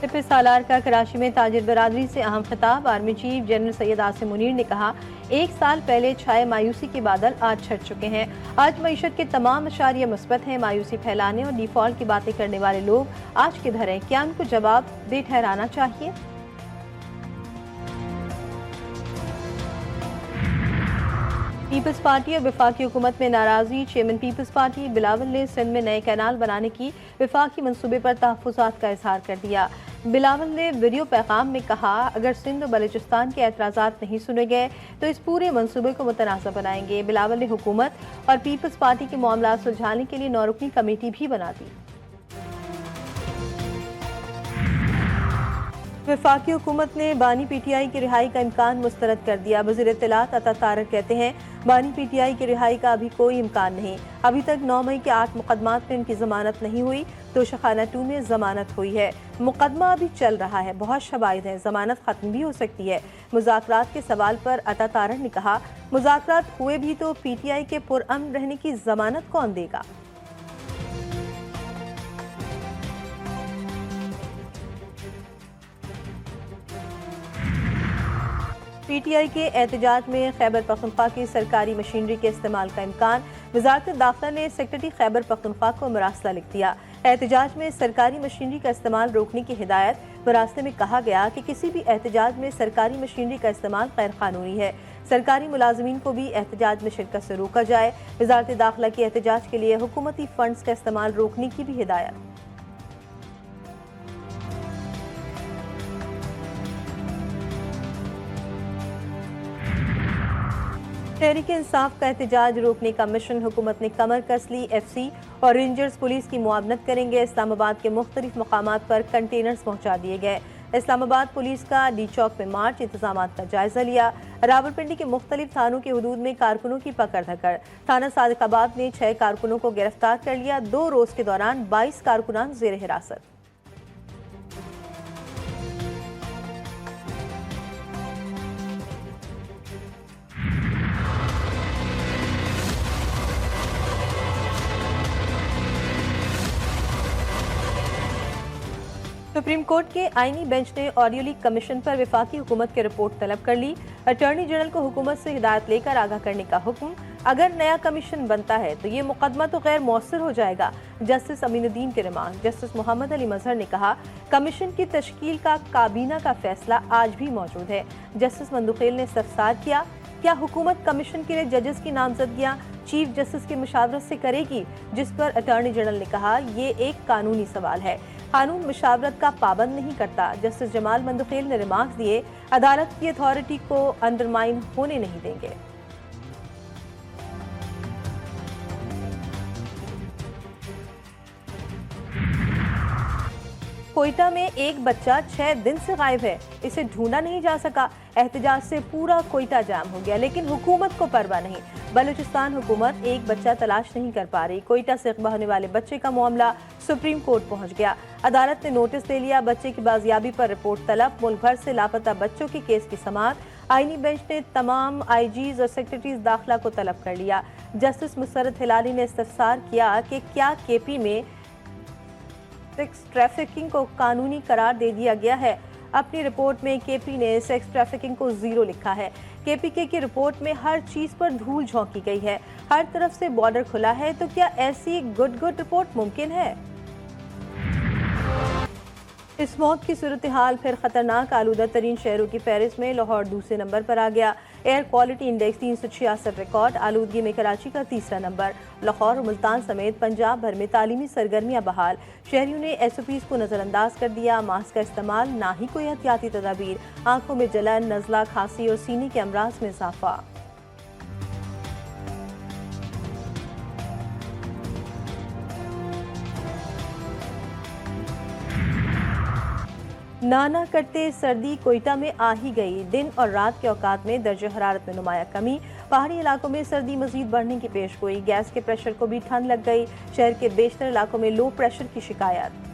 सिपह सालार का कराची में ताजिर बरादरी से अहम खिताब। Army chief general Syed Asim Munir ने कहा, एक साल पहले छाए मायूसी के बादल आज छट चुके हैं। आज मईशत के तमाम अशारिया मुस्बत हैं। मायूसी फैलाने और डिफॉल्ट की बातें करने वाले लोग आज किधर हैं? क्या उनको जवाब दे ठहराना चाहिए? पीपल्स पार्टी और वफाकी हुकूमत में नाराजगी। चेयरमैन पीपल्स पार्टी बिलावल ने सिंध में नए कैनाल बनाने की वफाकी मंसूबे पर तहफ़्फ़ुज़ात का इजहार कर दिया। बिलावल ने वीडियो पैगाम में कहा, अगर सिंध और बलूचिस्तान के एतराज़ात नहीं सुने गए तो इस पूरे मंसूबे को मुतनाज़ बनाएंगे। बिलावल ने हुकूमत और पीपल्स पार्टी के मामला सुलझाने के लिए 9 रुकनी कमेटी भी बना दी। वफाकी हुकूमत ने बानी पीटीआई की रिहाई का इम्कान मुस्तरद कर दिया। वज़ीर इत्तलात अता तारक कहते हैं, बानी पीटीआई की रिहाई का अभी कोई इम्कान नहीं। अभी तक 9 मई के 8 मुकदमात में उनकी जमानत नहीं हुई, तो शखाना 2 में जमानत हुई है। मुकदमा अभी चल रहा है, बहुत शवाहिद है, जमानत खत्म भी हो सकती है। मुज़ाकरात के सवाल पर अता तारक ने कहा, मुज़ाकरात हुए भी तो पीटीआई के पुरअमन रहने की जमानत कौन देगा? पीटीआई के एहतजाज में खैबर पख्तूनख्वा की सरकारी मशीनरी के इस्तेमाल का इम्कान। वज़ारत दाखिला ने सेक्रेटरी खैबर पख्तूनख्वा को मरासला लिख दिया। एहतजाज में सरकारी मशीनरी का इस्तेमाल रोकने की हिदायत। मरासले में कहा गया कि किसी भी एहतजाज में सरकारी मशीनरी का इस्तेमाल गैर कानूनी है। सरकारी मुलाजमीन को भी एहतजाज में शिरकत से रोका जाए। वज़ारत दाखिला की एहतजाज के लिए हुकूमती फंड्स का इस्तेमाल रोकने की भी हिदायत। तहरीक इंसाफ का एहतजाज रोकने का मिशन। हुकूमत ने कमर कस ली। एफसी और रेंजर्स पुलिस की मुआवनत करेंगे। इस्लामाबाद के मुख्तलिफ मकामात पर कंटेनर्स पहुंचा दिए गए। इस्लामाबाद पुलिस का डी चौक में मार्च, इंतजामात का जायजा लिया। रावलपिंडी के मुख्तलिफ थानों के हदूद में कारकुनों की पकड़ धकड़। थाना सादिकाबाद ने 6 कारकुनों को गिरफ्तार कर लिया। 2 रोज के दौरान 22 कारकुनान जेर हिरासत। सुप्रीम कोर्ट के आईनी बेंच ने ऑडियो लीक कमीशन पर वफाकी हुकूमत की रिपोर्ट तलब कर ली। अटॉर्नी जनरल को हुकूमत से हिदायत लेकर आगाह करने का हुक्म। अगर नया कमीशन बनता है तो ये मुकदमा तो गैर मौसर हो जाएगा। जस्टिस अमीनुद्दीन के रिमांड। जस्टिस मोहम्मद अली मजहर ने कहा, कमीशन की तश्कील का काबीना का फैसला आज भी मौजूद है। जस्टिस मंदुखेल ने इस्तफसार किया, क्या हुकूमत कमीशन के लिए जजेस की नामजदगियां चीफ जस्टिस की मुशावरत से करेगी? जिस पर अटॉर्नी जनरल ने कहा, ये एक कानूनी सवाल है, कानून मुशावरत का पाबंद नहीं करता। जस्टिस जमाल मंदुखेल ने रिमार्क्स दिए, अदालत की अथॉरिटी को अंडरमाइन होने नहीं देंगे। कोयटा में एक बच्चा 6 दिन से गायब है, इसे ढूंढा नहीं जा सका। एहतजाज से पूरा कोयटा जाम हो गया, लेकिन हुकूमत को परवाह नहीं। बलूचिस्तान हुकूमत एक बच्चा तलाश नहीं कर पा रही। कोयटा से अगवा होने वाले बच्चे का मामला सुप्रीम कोर्ट पहुंच गया। अदालत ने नोटिस दे लिया। बच्चे की बाजियाबी पर रिपोर्ट तलब। मुल्क भर से लापता बच्चों के केस की समाअत। आईनी बेंच ने तमाम आईजीज और सेक्रेटरीज दाखिला को तलब कर लिया। जस्टिस मुसर्रत हिलाली ने इस्तफसार किया कि क्या केपी में सेक्स ट्रैफिकिंग को कानूनी करार दे दिया गया है। अपनी रिपोर्ट में केपी ने सेक्स ट्रैफिकिंग को 0 लिखा है। केपीके की रिपोर्ट में हर चीज पर धूल झोंकी गई है, हर तरफ से बॉर्डर खुला है, तो क्या ऐसी गुड रिपोर्ट मुमकिन है? इस मौत की सूरत हाल फिर खतरनाक। आलूदा तरीन शहरों की फहरिस्त में लाहौर दूसरे नंबर पर आ गया। Air quality index 366 record. आलूदगी में कराची का तीसरा नंबर। लाहौर और मुल्तान समेत पंजाब भर में तालीमी सरगर्मियां बहाल। शहरियों ने SOPs को नजरअंदाज कर दिया। मास्क का इस्तेमाल, ना ही कोई एहतियाती तदाबीर। आंखों में जलन, नज़ला, खांसी और सीने के अमराज में इजाफा। नाना करते सर्दी कोयटा में आ ही गई। दिन और रात के औकात में दर्जे हरारत में नुमाया कमी। पहाड़ी इलाकों में सर्दी मजीद बढ़ने की पेशगोई। गैस के प्रेशर को भी ठंड लग गई। शहर के बेशतर इलाकों में लो प्रेशर की शिकायत।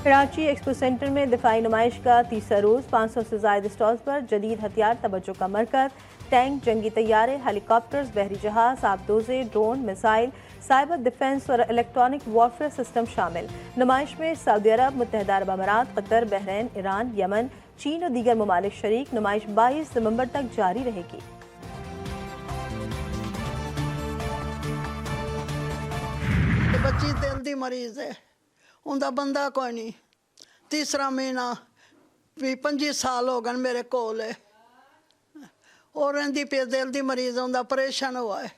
कराची एक्सपो सेंटर में दिफाई नुमाइश का तीसरा रोज। 500 से ज्यादा स्टॉल्स पर जदीद हथियार तवज्जो का मरकज। टैंक, जंगी तैयारे, हेलीकॉप्टर्स, बहरी जहाज, आबदोजे, ड्रोन, मिसाइल, साइबर डिफेंस और इलेक्ट्रॉनिक वॉरफेयर सिस्टम शामिल। नुमाइश में सऊदी अरब, मुत्तहिदा अरब अमारात, कतर, बहरीन, ईरान, यमन, चीन और दीगर ममालिक शरीक। नुमाइश 22 नवंबर तक जारी रहेगी। बच्ची दिल दी मरीज है, उनका बंदा कोई नहीं। तीसरा महीना भी 25 साल हो गए मेरे कोल है और रही पे दिल दी मरीज उनका ऑपरेशन हुआ है।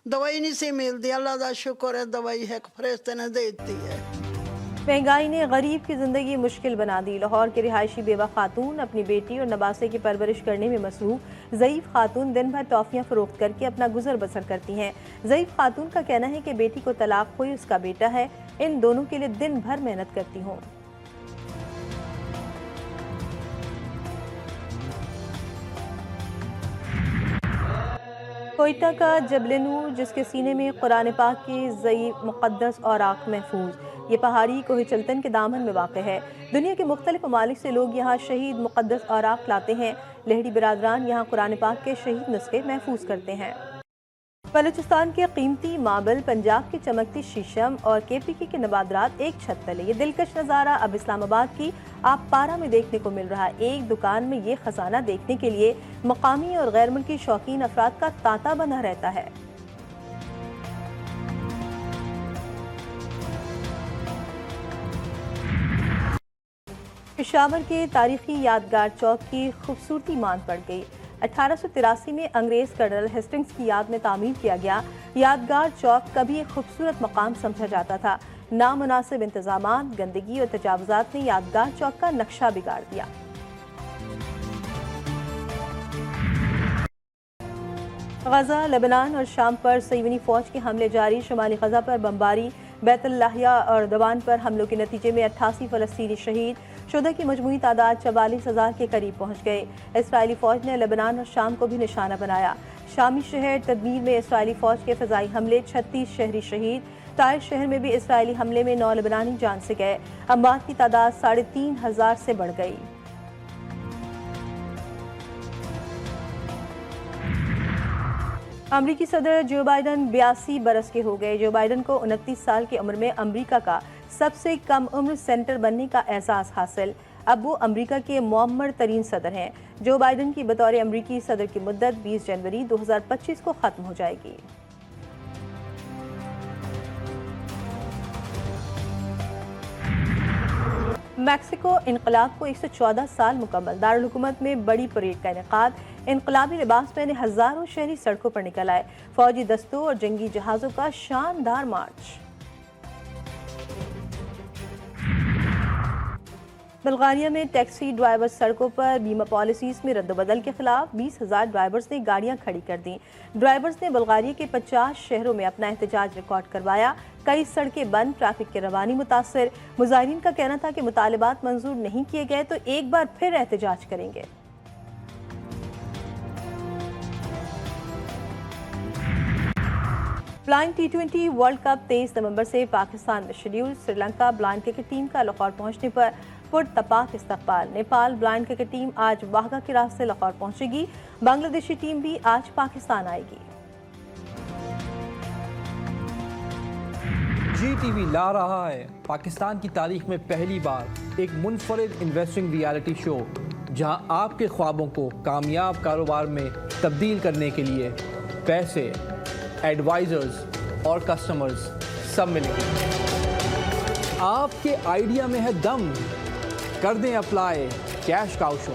दवाई नहीं सी मिलती, अल्लाह का शुक्र है दवाई है फरिश्ते ने दे दी है। महंगाई ने गरीब की जिंदगी मुश्किल बना दी। लाहौर के रिहायशी बेवा खातून अपनी बेटी और नवासे की परवरिश करने में मसरूफ। ज़ईफ खातून दिन भर टॉफियाँ फरोख्त करके अपना गुजर बसर करती हैं। ज़ईफ खातून का कहना है कि बेटी को तलाक हुई, उसका बेटा है, इन दोनों के लिए दिन भर मेहनत करती हूँ। कोयटा का जबल नूर, जिसके सीने में कुरान पाक की ज़ईफ़ मुक़द्दस औराक़ महफूज। ये पहाड़ी कोह चलतन के दामन में वाक़ है। दुनिया के मुख्तलिफ ममालिक से लोग यहाँ शहीद मुक़द्दस औराक़ लाते हैं। लहड़ी बिरादरान यहाँ कुरान पाक के शहीद नुस्खे महफूज करते हैं। बलूचिस्तान के कीमती मार्बल, पंजाब की चमकती शीशम और KPK के नवादरात एक छत तले। ये दिलकश नज़ारा अब इस्लामाबाद की आपपारा में देखने को मिल रहा है। एक दुकान में ये खजाना देखने के लिए मकामी और गैर मुल्की शौकीन अफराद का तांता बना रहता है। पेशावर के तारीखी यादगार चौक की खूबसूरती मान पड़ गई। 1883 में अंग्रेज कर्नल हेस्टिंग्स की याद में तामीर किया गया यादगार चौक कभी एक खूबसूरत मकाम समझा जाता था। नामुनासिब इंतजामात, गंदगी और तजावुजात ने यादगार चौक का नक्शा बिगाड़ दिया। गजा, लेबनान और शाम पर सहीवनी फौज के हमले जारी। शुमाली गजा पर बमबारी, बैतुल लाहिया और दवान पर हमलों के नतीजे में 88 फ़लस्तीनी शहीद। शुदा की मजमूई तादाद 44,000 के करीब पहुँच गए। इसराइली फ़ौज ने लेबनान और शाम को भी निशाना बनाया। शामी शहर तदमीर में इसराइली फ़ौज के फ़िज़ाई हमले, 36 शहरी शहीद। ताइफ शहर में भी इसराइली हमले में 9 लेबनानी जान से गए। अमवात की तादाद 3,500 से बढ़ गई। अमरीकी सदर जो बाइडन 82 बरस के हो गए। जो बाइडन को 29 साल की उम्र में अमरीका का सबसे कम उम्र सेनेटर बनने का एजाज़ हासिल। अब वो अमरीका के मुअम्मर तरीन सदर हैं। जो बाइडन की बतौर अमरीकी सदर की मुद्दत 20 जनवरी 2025 को ख़त्म हो जाएगी। मैक्सिको इनकलाब को 114 साल मुकम्मल। दारुल हुकूमत में बड़ी परेड का इनेकाद। इनकलाबी लिबास पहने हज़ारों शहरी सड़कों पर निकल आए। फौजी दस्तों और जंगी जहाज़ों का शानदार मार्च। बुल्गारिया में टैक्सी ड्राइवर सड़कों पर बीमा पॉलिसीज में रद्दबदल के खिलाफ 20,000 ड्राइवर्स ने गाड़ियां खड़ी कर दी। ड्राइवर्स ने बुल्गारिया के 50 शहरों में अपना एहतजाज रिकॉर्ड करवाया। कई सड़कें बंद, ट्रैफिक की रवानी मुतासर। मुजाहिरीन का कहना था कि मुतालिबात मंजूर नहीं किए गए तो एक बार फिर एहतजाज करेंगे। ब्लाइंड T20 वर्ल्ड कप 23 नवंबर से पाकिस्तान में schedule. Sri Lanka blind cricket team का लाहौर पहुंचने पर पुरतपाक इस्तकबाल। नेपाल ब्लाइंड क्रिकेट टीम आज वाघा के रास्ते लाहौर पहुंचेगी। बांग्लादेशी टीम भी आज पाकिस्तान आएगी। GTV ला रहा है पाकिस्तान की तारीख में पहली बार एक मुनफरिद इन्वेस्टिंग रियलिटी शो, जहां आपके ख्वाबों को कामयाब कारोबार में तब्दील करने के लिए पैसे, एडवाइजर्स और कस्टमर्स सब मिलेंगे। आपके आइडिया में है दम, कर दें apply cash cow show.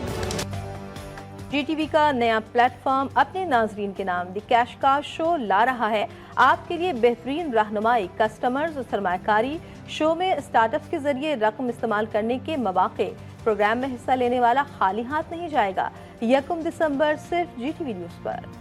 GTV का नया प्लेटफॉर्म अपने नाजरीन के नाम द कैश काउ शो ला रहा है। आपके लिए बेहतरीन रहनुमाई, कस्टमर्स और सरमाकारी। शो में स्टार्टअप्स के जरिए रकम इस्तेमाल करने के मौके। प्रोग्राम में हिस्सा लेने वाला खाली हाथ नहीं जाएगा। 1 दिसंबर सिर्फ GTV न्यूज़ पर।